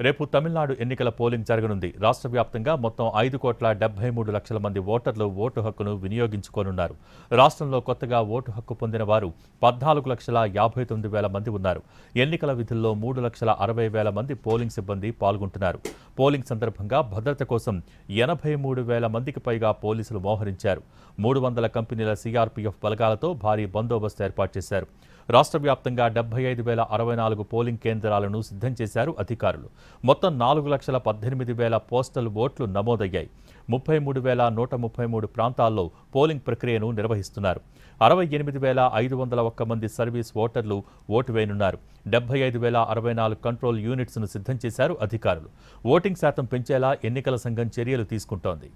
రేపు తమిళనాడు ఎన్నికల పోలింగ్ జరగనుంది. రాష్ట్ర వ్యాప్తంగా మొత్తం 5,73,00,000 మంది ఓటర్లు ఓటు హక్కును వినియోగించుకోనున్నారు. రాష్ట్రంలో కొత్తగా ఓటు హక్కు పొందిన వారు 14,59,000 మంది ఉన్నారు. ఎన్నికల విధుల్లో 3,60,000 మంది పోలింగ్ సిబ్బంది పాల్గొంటున్నారు. పోలింగ్ సందర్భంగా భద్రత కోసం 83,000 మందికి పైగా పోలీసులు మోహరించారు. 300 కంపెనీల సీఆర్పీఎఫ్ బలగాలతో భారీ బందోబస్తు ఏర్పాటు చేశారు. రాష్ట్ర వ్యాప్తంగా 75,064 పోలింగ్ కేంద్రాలను సిద్ధం చేశారు అధికారులు. మొత్తం 4,18,000 పోస్టల్ ఓట్లు నమోదయ్యాయి. 33,133 ప్రాంతాల్లో పోలింగ్ ప్రక్రియను నిర్వహిస్తున్నారు. 68,501 మంది సర్వీస్ ఓటర్లు ఓటు వేయనున్నారు. 75,064 కంట్రోల్ యూనిట్స్ను సిద్ధం చేశారు అధికారులు. ఓటింగ్ శాతం పెంచేలా ఎన్నికల సంఘం చర్యలు తీసుకుంటోంది.